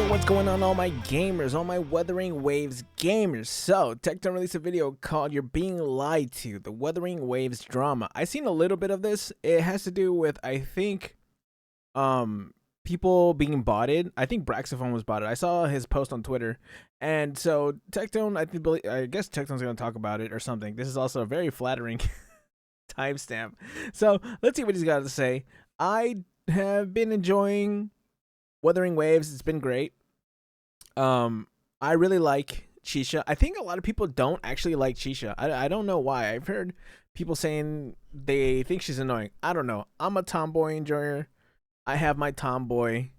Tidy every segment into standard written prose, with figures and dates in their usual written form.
What's going on, all my gamers, all my Wuthering Waves gamers? So, Tectone released a video called You're Being Lied To, the Wuthering Waves drama. I seen a little bit of this. It has to do with, I think, people being botted. I think Braxophone was botted. I saw his post on Twitter. And so, Tectone, I guess Tectone's going to talk about it or something. This is also a very flattering timestamp. So, let's see what he's got to say. I have been enjoying Wuthering Waves. It's been great. I really like Chisha. I think a lot of people don't actually like Chisha. I don't know why. I've heard people saying they think she's annoying. I don't know. I'm a tomboy enjoyer. I have my tomboy.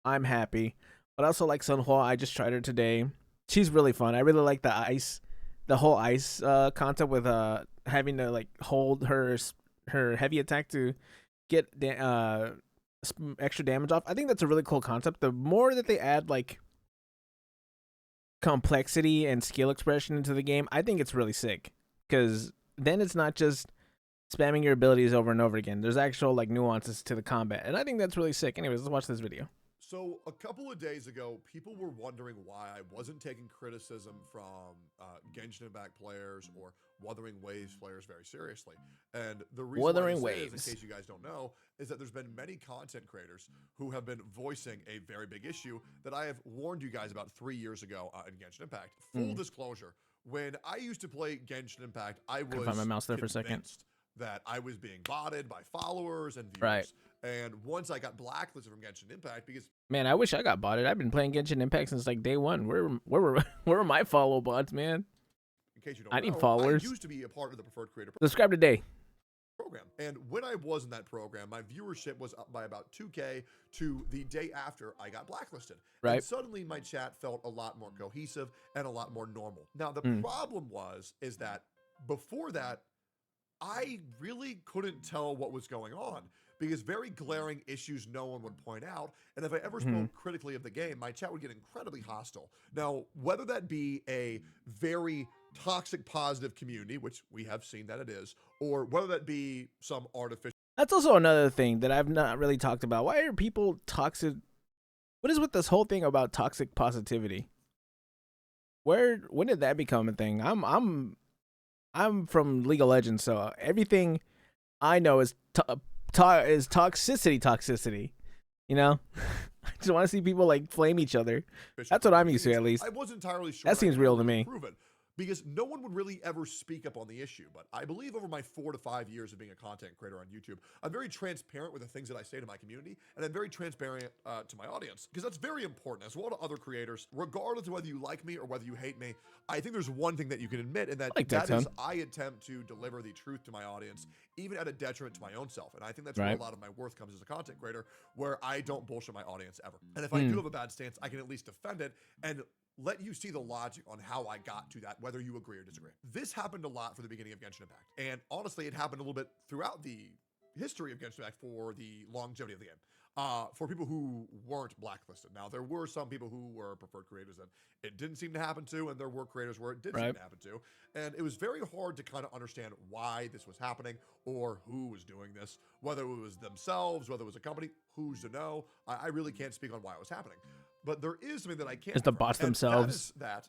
I'm happy. But I also like Sunhwa. I just tried her today. She's really fun. I really like the whole ice concept with having to like hold her heavy attack to get extra damage off. I think that's a really cool concept. The more that they add like complexity and skill expression into the game, I think it's really sick, because then it's not just spamming your abilities over and over again. There's actual like nuances to the combat, and I think that's really sick. Anyways, let's watch this video. So a couple of days ago, people were wondering why I wasn't taking criticism from Genshin Impact players or Wuthering Waves players very seriously. And the reason Wuthering why I say Waves, this, in case you guys don't know, is that there's been many content creators who have been voicing a very big issue that I have warned you guys about 3 years ago in Genshin Impact. Full disclosure, when I used to play Genshin Impact, I was find my mouse there for a second. That I was being botted by followers and viewers. Right. And once I got blacklisted from Genshin Impact, because man, I wish I got botted. I've been playing Genshin Impact since like day one. Where were my follow bots, man? in case you don't I know, need followers. I used to be a part of the Preferred Creator Subscribe today. program. And when I was in that program, my viewership was up by about 2K to the day after I got blacklisted. Right. And suddenly my chat felt a lot more cohesive and a lot more normal. Now, the problem is that before that, I really couldn't tell what was going on, because very glaring issues no one would point out. And if I ever spoke critically of the game, my chat would get incredibly hostile. Now, whether that be a very toxic positive community, which we have seen that it is, or whether that be some artificial. That's also another thing that I've not really talked about. Why are people toxic? What is with this whole thing about toxic positivity? When did that become a thing? I'm from League of Legends, so everything I know is toxicity. You know, I just want to see people like flame each other. That's what I'm used to, at least. I wasn't entirely sure. That seems real to me. Because no one would really ever speak up on the issue. But I believe over my 4 to 5 years of being a content creator on YouTube, I'm very transparent with the things that I say to my community, and I'm very transparent to my audience, because that's very important. As well to other creators, regardless of whether you like me or whether you hate me, I think there's one thing that you can admit, and that is I attempt to deliver the truth to my audience, even at a detriment to my own self. And I think that's where a lot of my worth comes as a content creator, where I don't bullshit my audience ever. And if I do have a bad stance, I can at least defend it and let you see the logic on how I got to that, whether you agree or disagree. This happened a lot for the beginning of Genshin Impact. And honestly, it happened a little bit throughout the history of Genshin Impact for the longevity of the game. For people who weren't blacklisted. Now, there were some people who were preferred creators that it didn't seem to happen to, and there were creators where it did seem to happen to. And it was very hard to kind of understand why this was happening or who was doing this, whether it was themselves, whether it was a company, who's to know. I really can't speak on why it was happening. But there is something that I can't. It's the bots themselves. That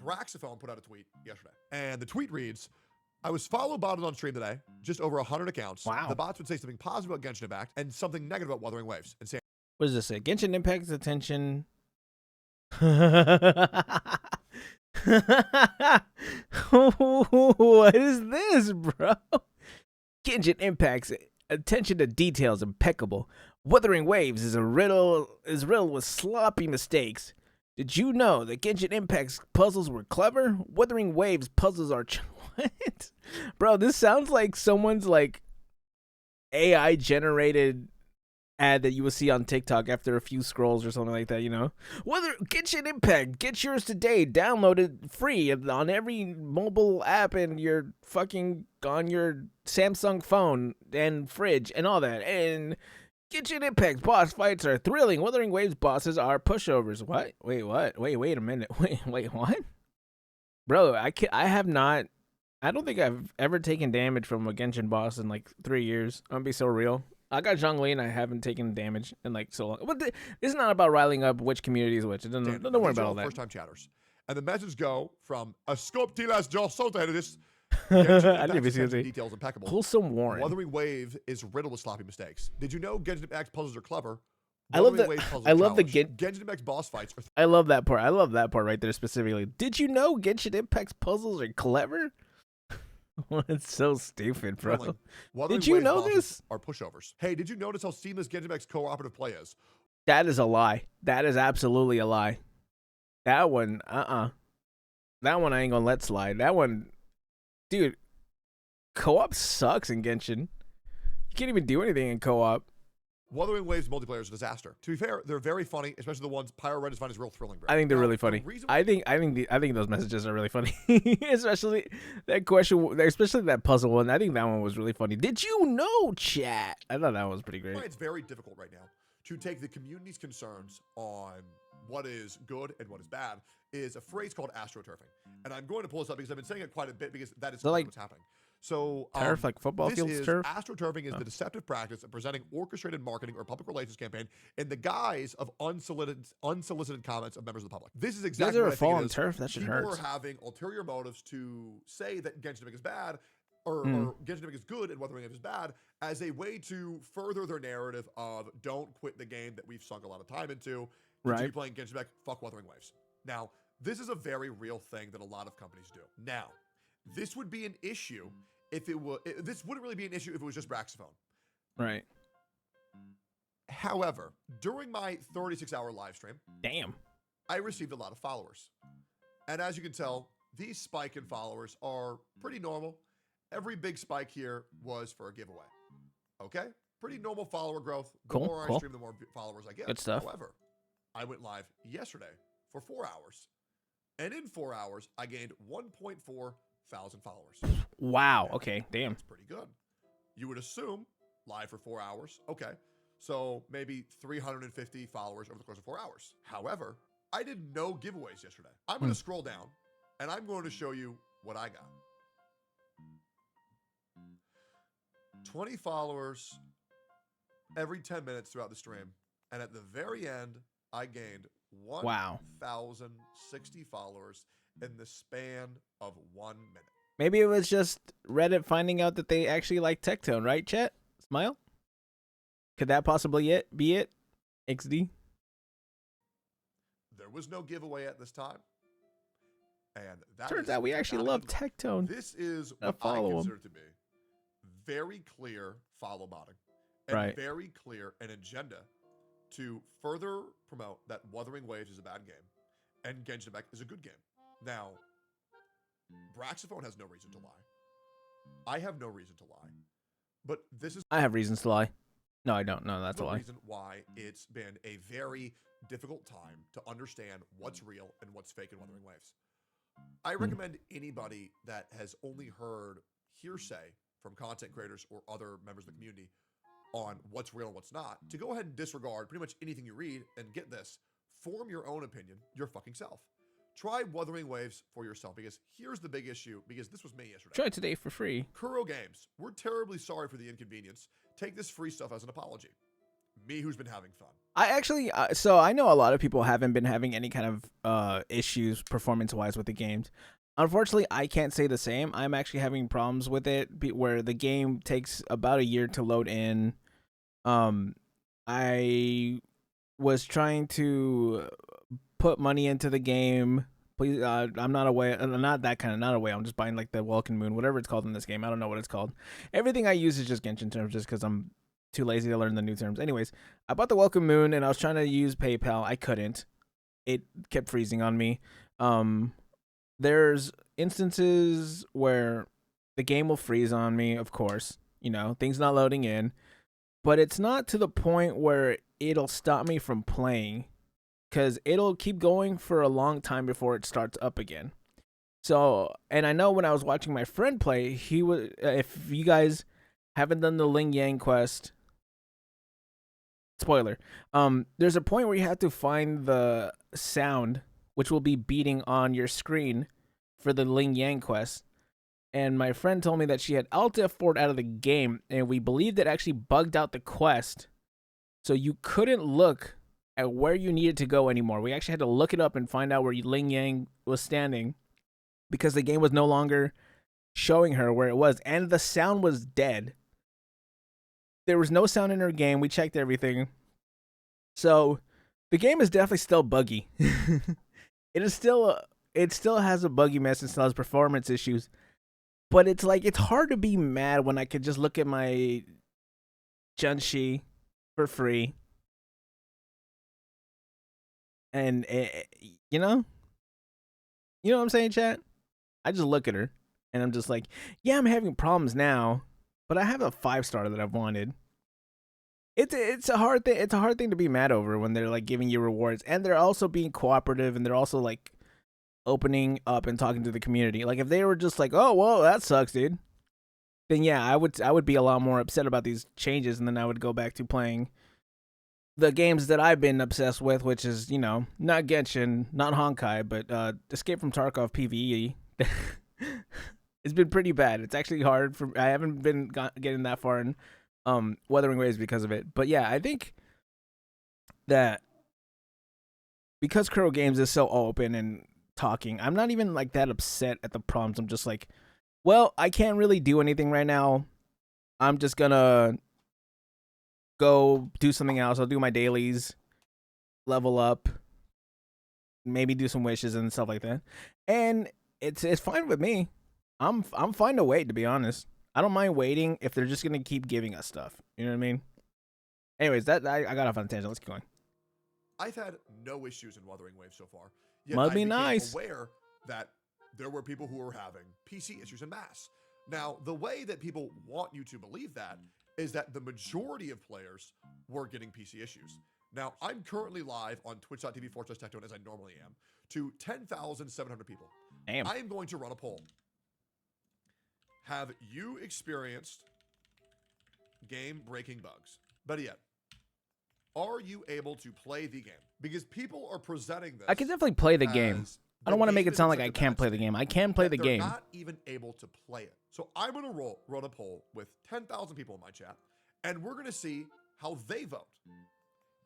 Braxophone put out a tweet yesterday. And the tweet reads, I was follow botted on stream today, just over 100 accounts. Wow. The bots would say something positive about Genshin Impact and something negative about Wuthering Waves. And say, what does this say? Genshin Impact's attention. What is this, bro? Genshin Impact's attention to details impeccable. Wuthering Waves is riddled with sloppy mistakes. Did you know that Genshin Impact's puzzles were clever? Wuthering Waves puzzles are what? Bro, this sounds like someone's like AI generated ad that you will see on TikTok after a few scrolls or something like that, you know? Genshin Impact, get yours today. Download it free on every mobile app and your fucking on your Samsung phone and fridge and all that. And Genshin Impact boss fights are thrilling. Wuthering Waves bosses are pushovers. What? Wait, what? Wait a minute. Wait, what? Bro, I don't think I've ever taken damage from a Genshin boss in like 3 years. I'm gonna be so real. I got Zhongli and I haven't taken damage in like so long. But this is not about riling up which community is which. Don't worry about all that. First time chatters. And the messages go from a scope tilas jolsota to this. I didn't even see it. Details impeccable. Wholesome Warren. Wuthering Wave is riddled with sloppy mistakes. Did you know Genshin Impact's puzzles are clever? I love the Genshin Impact's boss fights. I love that part. I love that part right there specifically. Did you know Genshin Impact's puzzles are clever? It's so stupid, bro. Did you know this? Are pushovers. Hey, did you notice how seamless Genshin Impact's cooperative play is? That is a lie. That is absolutely a lie. That one, that one I ain't gonna let slide. That one, dude, co-op sucks in Genshin. You can't even do anything in co-op. Wuthering Waves multiplayer is a disaster. To be fair, they're very funny, especially the ones Pyro Red is finding is real thrilling. Bro. I think they're really funny. I think those messages are really funny, especially that question, especially that puzzle one. I think that one was really funny. Did you know, chat? I thought that was pretty great. It's very difficult right now to take the community's concerns on what is good and what is bad is a phrase called astroturfing. And I'm going to pull this up because I've been saying it quite a bit because that is what's happening. So, turf, like football fields turf? Astroturfing is the deceptive practice of presenting orchestrated marketing or public relations campaign in the guise of unsolicited comments of members of the public. This is exactly what I think it is. Turf? That shit hurts. People are having ulterior motives to say that Genshin Impact is bad or Genshin Impact is good and Wuthering Waves is bad as a way to further their narrative of don't quit the game that we've sunk a lot of time into. Continue playing Genshin Impact, fuck Wuthering Waves. Now, this is a very real thing that a lot of companies do. Now, this would be an issue if it were. This wouldn't really be an issue if it was just Braxophone. Right. However, during my 36-hour live stream, I received a lot of followers. And as you can tell, these spike in followers are pretty normal. Every big spike here was for a giveaway. Okay? Pretty normal follower growth. The more I stream, the more followers I get. Good stuff. However, I went live yesterday for 4 hours. And in 4 hours, I gained 1.4 thousand followers. Wow. Okay. Damn. That's pretty good. You would assume live for 4 hours. Okay. So maybe 350 followers over the course of 4 hours. However, I did no giveaways yesterday. I'm going to scroll down and I'm going to show you what I got. 20 followers every 10 minutes throughout the stream. And at the very end, I gained 1,060 followers in the span of 1 minute. Maybe it was just Reddit finding out that they actually like Tectone, right, chat? Smile? Could that possibly be it? XD? There was no giveaway at this time. And that turns out we actually love Tectone. This is what I consider to be very clear follow botting. And very clear an agenda to further promote that Wuthering Waves is a bad game and Genshin Impact is a good game. Now, Braxophone has no reason to lie. I have no reason to lie. But this is... I have reasons to lie. No, I don't. No, that's a lie. reason why it's been a very difficult time to understand what's real and what's fake in Wuthering Waves. I recommend anybody that has only heard hearsay from content creators or other members of the community on what's real and what's not to go ahead and disregard pretty much anything you read and get this. Form your own opinion, your fucking self. Try Wuthering Waves for yourself because here's the big issue because this was me yesterday. Try it today for free. Kuro Games, we're terribly sorry for the inconvenience. Take this free stuff as an apology. Me who's been having fun. I actually, so I know a lot of people haven't been having any kind of issues performance-wise with the games. Unfortunately, I can't say the same. I'm actually having problems with it where the game takes about a year to load in. I was trying to put money into the game. Please, I'm not away. Not that kind of. Not away. I'm just buying like the Welcome Moon, whatever it's called in this game. I don't know what it's called. Everything I use is just Genshin terms, just because I'm too lazy to learn the new terms. Anyways, I bought the Welcome Moon and I was trying to use PayPal. I couldn't. It kept freezing on me. There's instances where the game will freeze on me. Of course, you know things not loading in, but it's not to the point where it'll stop me from playing. Because it'll keep going for a long time before it starts up again. So, and I know when I was watching my friend play, he was. If you guys haven't done the Ling Yang quest, spoiler. There's a point where you have to find the sound, which will be beating on your screen for the Ling Yang quest. and my friend told me that she had Alt F4 out of the game, and we believed it actually bugged out the quest, so you couldn't look at where you needed to go anymore. We actually had to look it up and find out where Ling Yang was standing because the game was no longer showing her where it was, and the sound was dead. There was no sound in her game. We checked everything. So the game is definitely still buggy. It still has a buggy mess and still has performance issues. But it's like it's hard to be mad when I could just look at my Junshi for free. And you know what I'm saying, chat? I just look at her and I'm just like, yeah, I'm having problems now, but I have a 5-star that I've wanted. It's a hard thing. It's a hard thing to be mad over when they're like giving you rewards, and they're also being cooperative, and they're also like opening up and talking to the community. Like if they were just like, oh well, that sucks, dude, then yeah, I would be a lot more upset about these changes, and then I would go back to playing the games that I've been obsessed with, which is, not Genshin, not Honkai, but Escape from Tarkov PvE. It's been pretty bad. It's actually hard for. I haven't been getting that far in Wuthering Waves because of it. But yeah, I think that because Kuro Games is so open and talking, I'm not even like that upset at the problems. I'm just like, well, I can't really do anything right now. I'm just gonna go do something else. I'll do my dailies, level up, maybe do some wishes and stuff like that. And it's fine with me. I'm fine to wait, to be honest. I don't mind waiting if they're just gonna keep giving us stuff. You know what I mean? Anyways, that I got off on a tangent. Let's keep going. I've had no issues in Wuthering Waves so far. Yet Must I be became nice. aware that there were people who were having PC issues en masse. Now, the way that people want you to believe that is that the majority of players were getting PC issues. Now, I'm currently live on twitch.tv/Tectone, as I normally am, to 10,700 people. Damn. I am going to run a poll. Have you experienced game-breaking bugs? Better yet, are you able to play the game? Because people are presenting this. I can definitely play the game. I don't want to make it sound like I can't play the game. I can play the game. They're not even able to play it. So I'm going to run a poll with 10,000 people in my chat, and we're going to see how they vote.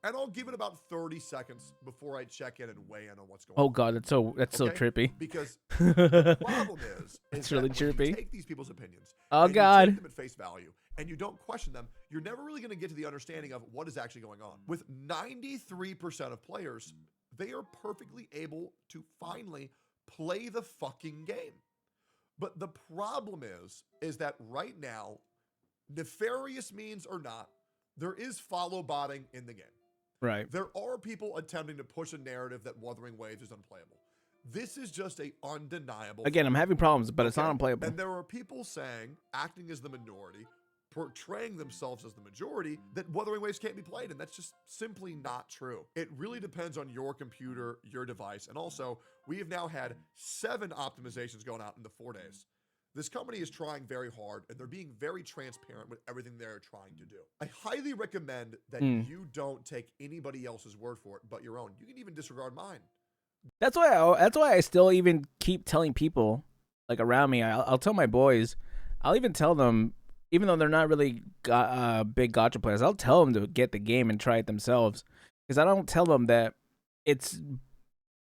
And I'll give it about 30 seconds before I check in and weigh in on what's going on. Oh god, that's so trippy. Because the problem is it's really trippy. When you take these people's opinions, oh and god, you take them at face value, and you don't question them, you're never really going to get to the understanding of what is actually going on. With 93% of players, they are perfectly able to finally play the fucking game. But the problem is that right now, nefarious means or not, there is follow botting in the game. Right. There are people attempting to push a narrative that Wuthering Waves is unplayable. This is just a undeniable. Again, I'm having problems, but it's not unplayable. And there are people saying, acting as the minority, portraying themselves as the majority, that Wuthering Waves can't be played, and that's just simply not true. It really depends on your computer, your device, and also, we have now had 7 optimizations going out in the 4 days. This company is trying very hard, and they're being very transparent with everything they're trying to do. I highly recommend that you don't take anybody else's word for it but your own. You can even disregard mine. That's why I still even keep telling people like around me. I'll tell my boys. I'll even tell them, even though they're not really big gacha players, I'll tell them to get the game and try it themselves. Because I don't tell them that it's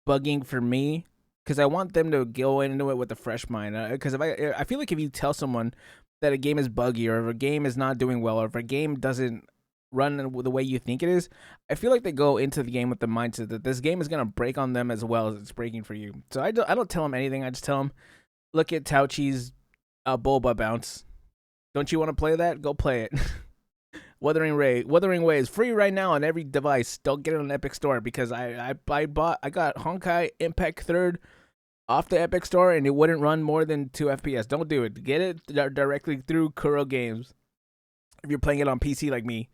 bugging for me. Because I want them to go into it with a fresh mind. Because I feel like if you tell someone that a game is buggy, or if a game is not doing well, or if a game doesn't run the way you think it is, I feel like they go into the game with the mindset that this game is gonna break on them as well as it's breaking for you. So I don't tell them anything. I just tell them, look at Tauchi's Boba bounce. Don't you want to play that? Go play it. Wuthering Waves free right now on every device. Don't get it on Epic Store because I got Honkai Impact 3rd off the Epic Store and it wouldn't run more than 2 FPS. Don't do it. Get it directly through Kuro Games. If you're playing it on PC like me,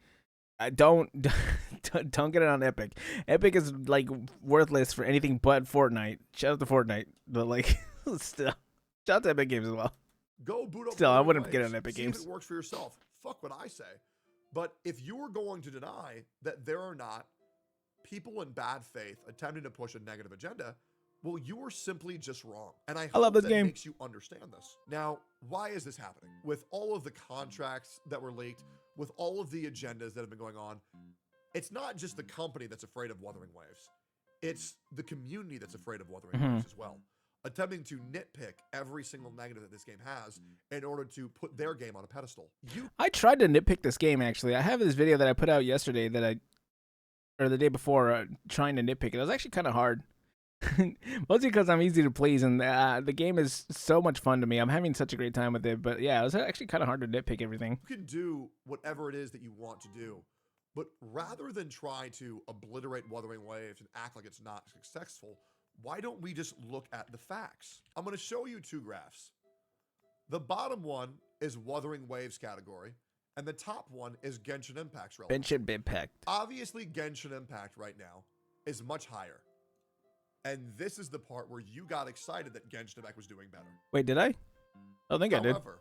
don't get it on Epic. Epic is like worthless for anything but Fortnite. Shout out to Fortnite, but like still, shout out to Epic Games as well. Go boot up. Still, I wouldn't get it on Epic See Games. if it works for yourself. Fuck what I say. But if you're going to deny that there are not people in bad faith attempting to push a negative agenda, Well, you are simply just wrong. And I I love hope this that game. makes you understand this. Now, why is this happening? With all of the contracts that were leaked, with all of the agendas that have been going on, it's not just the company that's afraid of Wuthering Waves. It's the community that's afraid of Wuthering Waves as well, attempting to nitpick every single negative that this game has in order to put their game on a pedestal. I tried to nitpick this game, actually. I have this video that I put out yesterday or the day before, trying to nitpick it. It was actually kind of hard. Mostly because I'm easy to please, and the game is so much fun to me. I'm having such a great time with it. But yeah, it was actually kind of hard to nitpick everything. You can do whatever it is that you want to do, but rather than try to obliterate Wuthering Waves and act like it's not successful, why don't we just look at the facts? I'm going to show you two graphs. The bottom one is Wuthering Waves category, and the top one is Genshin Impact's relevance. Genshin Impact. Obviously, Genshin Impact right now is much higher. And this is the part where you got excited that Genshin Impact was doing better. Wait, did I? I don't think I did. However,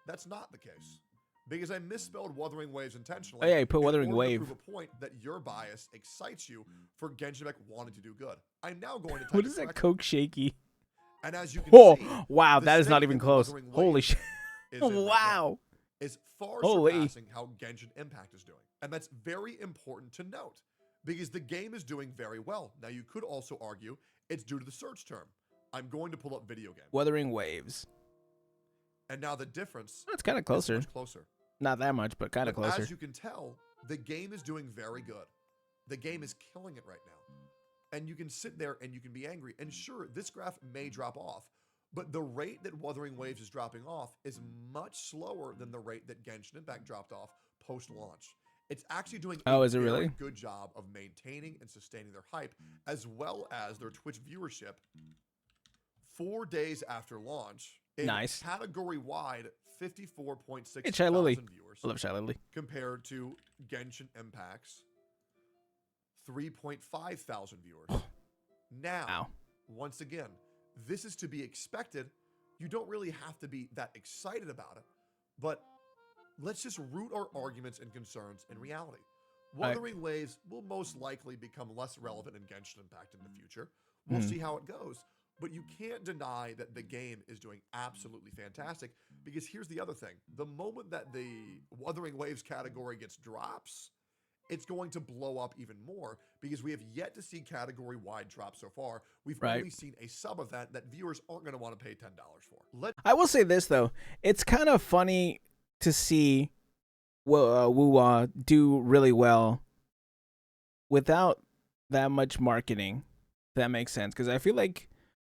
that's not the case. Because I misspelled Wuthering Waves intentionally. Oh yeah, you put Wuthering in order Wave. to prove a point that your bias excites you for Genshin Impact wanting to do good. I'm now going to type What is that Coke Shaky? And as you can see, wow, the that is not state even that close. Wuthering Holy Waves shit. is in right now Wow. is far Holy. surpassing how Genshin Impact is doing. And that's very important to note because the game is doing very well. Now, you could also argue it's due to the search term. I'm going to pull up video game. Wuthering Waves. And now the difference That's kind of closer. is much closer. Not that much, but kind of closer. As you can tell, the game is doing very good. The game is killing it right now. And you can sit there and you can be angry. And sure, this graph may drop off, but the rate that Wuthering Waves is dropping off is much slower than the rate that Genshin Impact dropped off post-launch. It's actually doing a is it very really? good job of maintaining and sustaining their hype, as well as their Twitch viewership 4 days after launch. In Nice. category-wide, 54.6 Hey, Shy Lily. thousand viewers. I love Shy Lily. Compared to Genshin Impact's 3.5 thousand viewers. Now, Wow. once again, this is to be expected. You don't really have to be that excited about it, but let's just root our arguments and concerns in reality. Wuthering Waves will most likely become less relevant in Genshin Impact in the future. We'll see how it goes. But you can't deny that the game is doing absolutely fantastic, because here's the other thing. The moment that the Wuthering Waves category gets drops, it's going to blow up even more, because we have yet to see category-wide drops so far. We've only seen a sub-event that viewers aren't going to want to pay $10 for. I will say this, though. It's kind of funny to see Wuwa do really well without that much marketing, if that makes sense. Because I feel like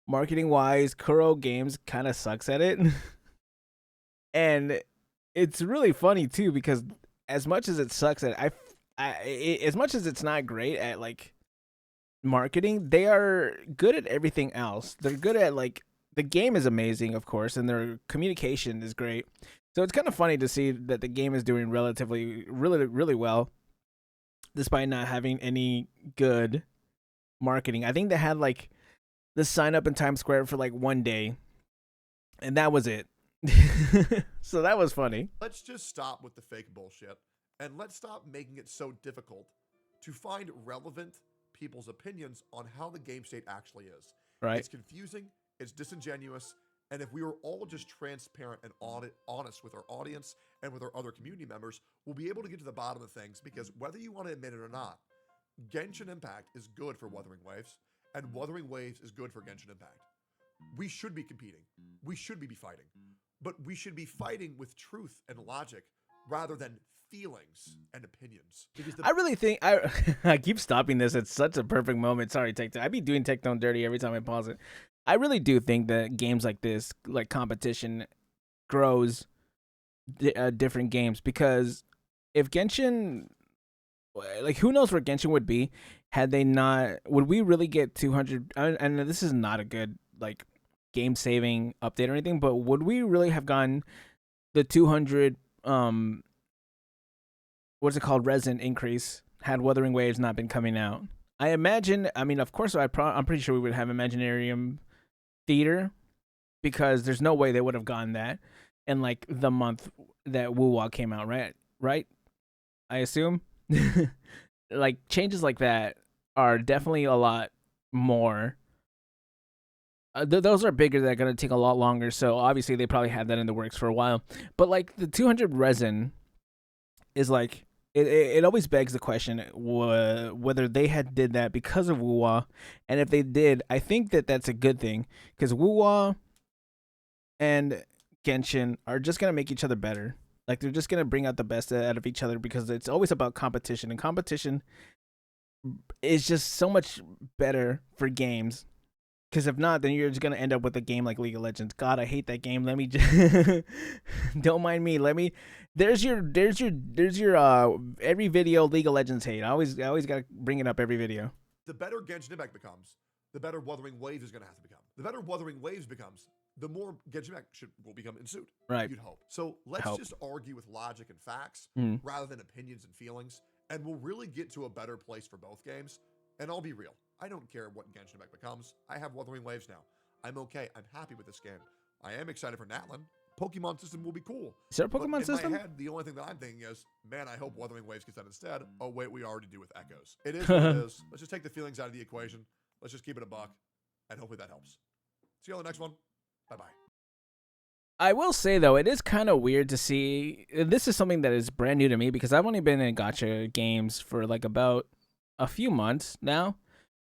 marketing-wise, Kuro Games kind of sucks at it. And it's really funny, too, because as much as it sucks at as much as it's not great at, like, marketing, they are good at everything else. They're good at, like, the game is amazing, of course, and their communication is great. So it's kind of funny to see that the game is doing really well, despite not having any good marketing. I think they had, like, the sign up in Times Square for like 1 day, and that was it. So that was funny. Let's just stop with the fake bullshit, and let's stop making it so difficult to find relevant people's opinions on how the game state actually is. Right. It's confusing, it's disingenuous, and if we were all just transparent and honest with our audience and with our other community members, we'll be able to get to the bottom of things, because whether you want to admit it or not, Genshin Impact is good for Wuthering Waves, and Wuthering Waves is good for Genshin Impact. We should be competing. We should be fighting. But we should be fighting with truth and logic rather than feelings and opinions. I really think I keep stopping this at such a perfect moment. Sorry, Tectone. I be doing Tectone dirty every time I pause it. I really do think that games like this, like competition, grows different games, because if Genshin, like, who knows where Genshin would be had they not, would we really get 200, and this is not a good, like, game saving update or anything, but would we really have gotten the 200, what's it called, resin increase had Wuthering Waves not been coming out? I imagine, I mean, of course, I'm pretty sure we would have Imaginarium Theater, because there's no way they would have gotten that in, like, the month that Wuwa came out, right? I assume. Like, changes like that are definitely a lot more those are bigger. That are gonna take a lot longer. So obviously they probably had that in the works for a while. But like the 200 resin is like it always begs the question whether they had did that because of Wuwa, and if they did, I think that that's a good thing because Wuwa and Genshin are just gonna make each other better. Like they're just gonna bring out the best out of each other because it's always about competition, and competition is just so much better for games. Because if not, then you're just gonna end up with a game like League of Legends. God, I hate that game. Let me just don't mind me. Let me. There's your every video League of Legends hate. I always gotta bring it up every video. The better Genshin Impact becomes, the better Wuthering Waves is going to have to become. The better Wuthering Waves becomes, the more Genshin Impact will become ensued. Right. You'd hope. So let's just argue with logic and facts rather than opinions and feelings, and we'll really get to a better place for both games. And I'll be real. I don't care what Genshin Impact becomes. I have Wuthering Waves now. I'm okay. I'm happy with this game. I am excited for Natlin. Pokemon system will be cool. Is there a Pokemon system? In my head, the only thing that I'm thinking is, man, I hope Wuthering Waves gets that instead. Oh, wait, we already do with Echoes. It is what it is. Let's just take the feelings out of the equation. Let's just keep it a buck, and hopefully that helps. See you on the next one. Bye-bye. I will say, though, it is kind of weird to see. This is something that is brand new to me because I've only been in gacha games for like about a few months now.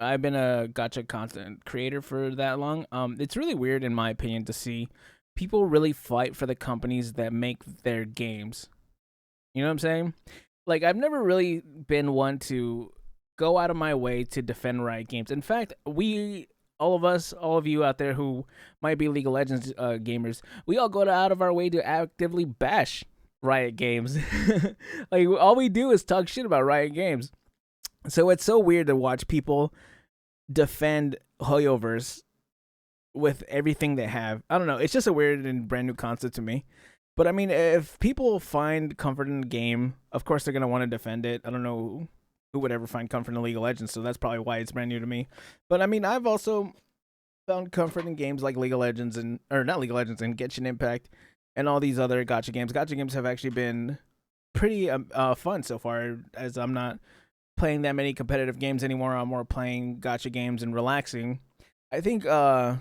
I've been a gacha content creator for that long. It's really weird, in my opinion, to see people really fight for the companies that make their games. You know what I'm saying? Like, I've never really been one to go out of my way to defend Riot Games. In fact, all of you out there who might be League of Legends gamers, we all go out of our way to actively bash Riot Games. Like, all we do is talk shit about Riot Games. So it's so weird to watch people defend Hoyoverse with everything they have. I don't know. It's just a weird and brand new concept to me. But I mean, if people find comfort in the game, of course they're going to want to defend it. I don't know who would ever find comfort in League of Legends, so that's probably why it's brand new to me. But I mean, I've also found comfort in games like League of Legends and Genshin Impact and all these other gacha games. Gacha games have actually been pretty fun so far, as I'm not playing that many competitive games anymore. I'm more playing gacha games and relaxing. I think I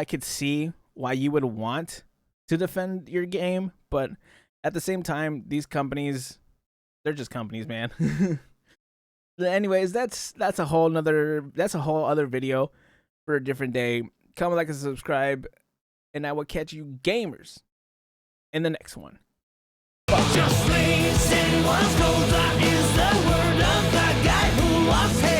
could see why you would want to defend your game, but at the same time, these companies, they're just companies, man. Anyways, that's a whole other video for a different day. Comment, like, and subscribe, and I will catch you gamers in the next one. Just lean, was gold, that is the word of the guy who lost